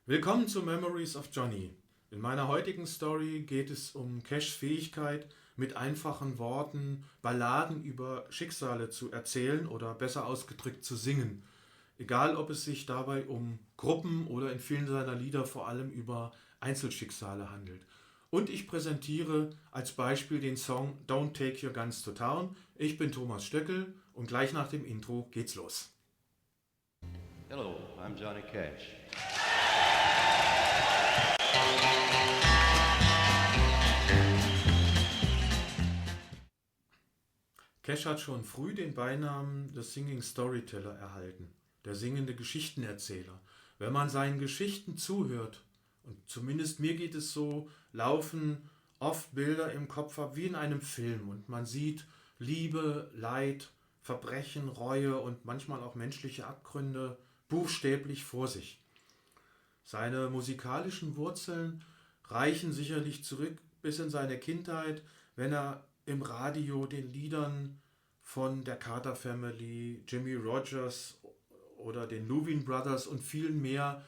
Willkommen zu Memories of Johnny. In meiner heutigen Story geht es um Cashs Fähigkeit, mit einfachen Worten Balladen über Schicksale zu erzählen oder besser ausgedrückt zu singen. Egal, ob es sich dabei um Gruppen oder in vielen seiner Lieder vor allem über Einzelschicksale handelt. Und ich präsentiere als Beispiel den Song Don't Take Your Guns to Town. Ich bin Thomas Stöckel und gleich nach dem Intro geht's los. Hello, I'm Johnny Cash. Cash hat schon früh den Beinamen des Singing Storyteller erhalten, der singende Geschichtenerzähler. Wenn man seinen Geschichten zuhört, und zumindest mir geht es so, laufen oft Bilder im Kopf ab wie in einem Film und man sieht Liebe, Leid, Verbrechen, Reue und manchmal auch menschliche Abgründe buchstäblich vor sich. Seine musikalischen Wurzeln reichen sicherlich zurück bis in seine Kindheit, wenn er im Radio den Liedern von der Carter Family, Jimmy Rogers oder den Louvin Brothers und vielen mehr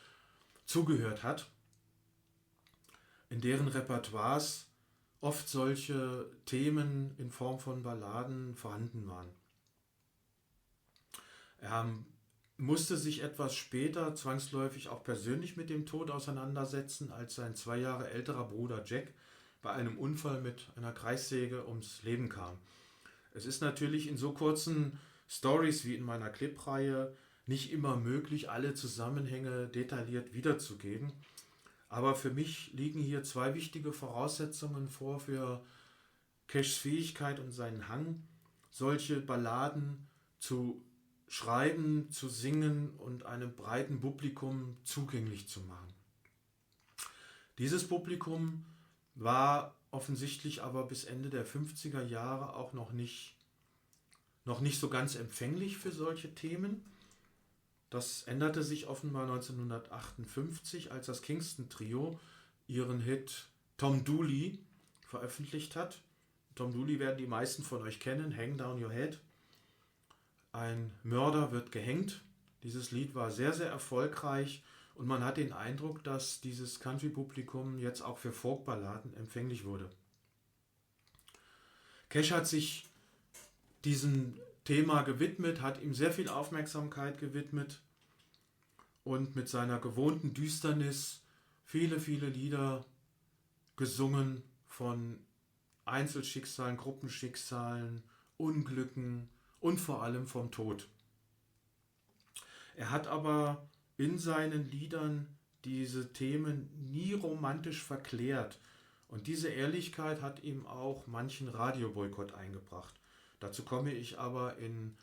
zugehört hat, in deren Repertoires oft solche Themen in Form von Balladen vorhanden waren. Er musste sich etwas später zwangsläufig auch persönlich mit dem Tod auseinandersetzen, als sein 2 Jahre älterer Bruder Jack bei einem Unfall mit einer Kreissäge ums Leben kam. Es ist natürlich in so kurzen Stories wie in meiner Clipreihe nicht immer möglich, alle Zusammenhänge detailliert wiederzugeben, aber für mich liegen hier zwei wichtige Voraussetzungen vor für Cashs Fähigkeit und seinen Hang, solche Balladen zu schreiben, zu singen und einem breiten Publikum zugänglich zu machen. Dieses Publikum war offensichtlich aber bis Ende der 50er Jahre auch noch nicht so ganz empfänglich für solche Themen. Das änderte sich offenbar 1958, als das Kingston Trio ihren Hit Tom Dooley veröffentlicht hat. Tom Dooley werden die meisten von euch kennen, Hang Down Your Head. Ein Mörder wird gehängt. Dieses Lied war sehr, sehr erfolgreich und man hat den Eindruck, dass dieses Country-Publikum jetzt auch für Folkballaden empfänglich wurde. Cash hat sich diesem Thema gewidmet, hat ihm sehr viel Aufmerksamkeit gewidmet und mit seiner gewohnten Düsternis viele, viele Lieder gesungen von Einzelschicksalen, Gruppenschicksalen, Unglücken und vor allem vom Tod. Er hat aber in seinen Liedern diese Themen nie romantisch verklärt und diese Ehrlichkeit hat ihm auch manchen Radioboykott eingebracht. Dazu komme ich aber in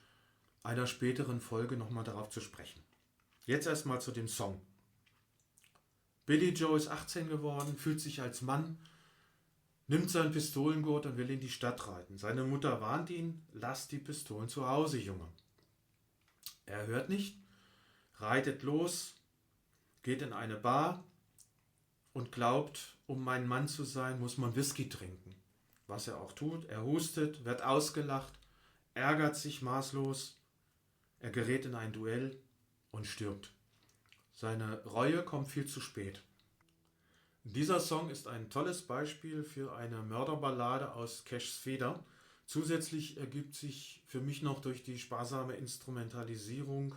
einer späteren Folge nochmal darauf zu sprechen. Jetzt erstmal zu dem Song. Billy Joe ist 18 geworden, fühlt sich als Mann, nimmt seinen Pistolengurt und will in die Stadt reiten. Seine Mutter warnt ihn, lass die Pistolen zu Hause, Junge. Er hört nicht, reitet los, geht in eine Bar und glaubt, um mein Mann zu sein, muss man Whisky trinken. Was er auch tut, er hustet, wird ausgelacht, ärgert sich maßlos, er gerät in ein Duell und stirbt. Seine Reue kommt viel zu spät. Dieser Song ist ein tolles Beispiel für eine Mörderballade aus Cashs Feder. Zusätzlich ergibt sich für mich noch durch die sparsame Instrumentalisierung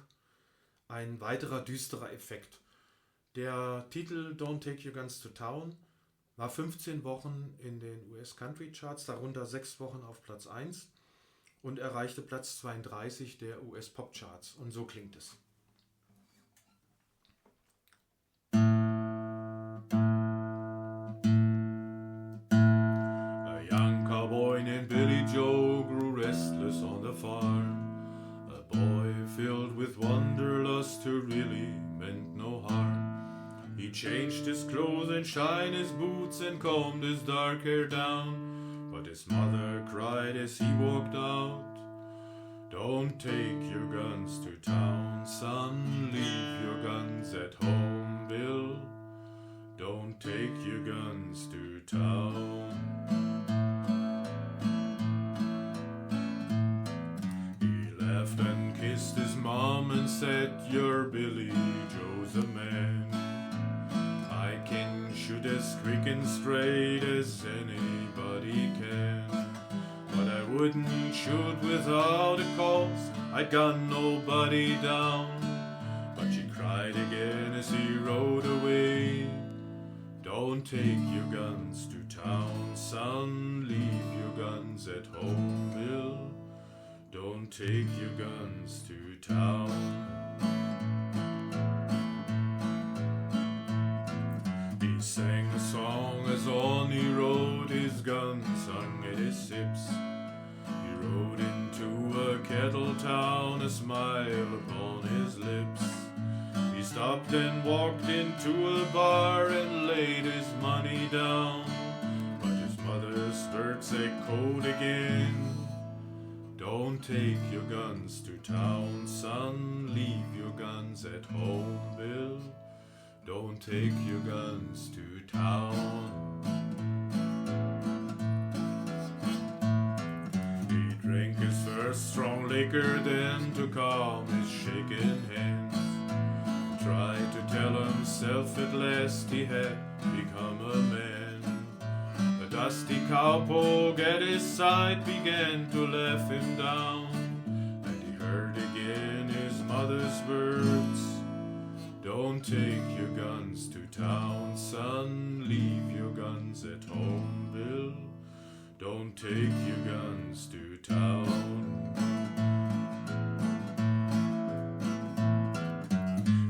ein weiterer düsterer Effekt. Der Titel Don't Take Your Guns to Town war 15 Wochen in den US Country Charts, darunter 6 Wochen auf Platz 1 und erreichte Platz 32 der US Pop Charts. Und so klingt es. A young cowboy named Billy Joe grew restless on the farm. A boy filled with wanderlust who really meant no harm. He changed his clothes and shined his boots and combed his dark hair down. But his mother cried as he walked out, don't take your guns to town, son, leave your guns at home, Bill. Don't take your guns to town. He laughed and kissed his mom and said, you're Billy Joe's a man. shoot as quick and straight as anybody can. But I wouldn't shoot without a cause, I'd gun nobody down. But she cried again as he rode away. Don't take your guns to town, son, leave your guns at home, Bill. Don't take your guns to town. He sang a song as on he rode, his gun sung at his hips. He rode into a kettle town, a smile upon his lips. He stopped and walked into a bar and laid his money down. But his mother's words echoed again. Don't take your guns to town, son, leave your guns at home, Bill. Don't take your guns to town. He drank his first strong liquor, then to calm his shaking hands. Tried to tell himself at last he had become a man. A dusty cowpoke at his side began to laugh him down, and he heard again his mother's words. Don't take your guns to town, son, leave your guns at home, Bill. Don't take your guns to town.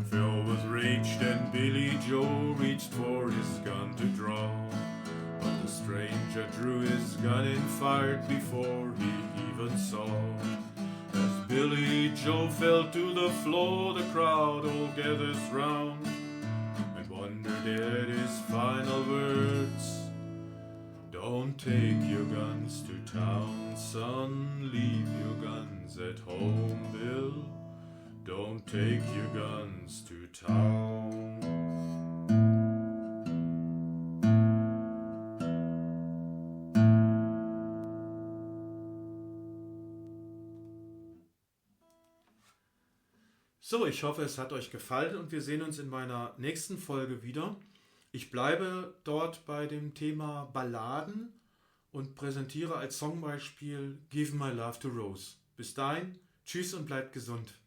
Phil was raged and Billy Joe reached for his gun to draw. But the stranger drew his gun and fired before he even saw. As Billy Joe fell to the floor, the crowd all gathers round and wondered at his final words. Don't take your guns to town, son, leave your guns at home, Bill. Don't take your guns to town. So, ich hoffe, es hat euch gefallen und wir sehen uns in meiner nächsten Folge wieder. Ich bleibe dort bei dem Thema Balladen und präsentiere als Songbeispiel Give My Love to Rose. Bis dahin, tschüss und bleibt gesund.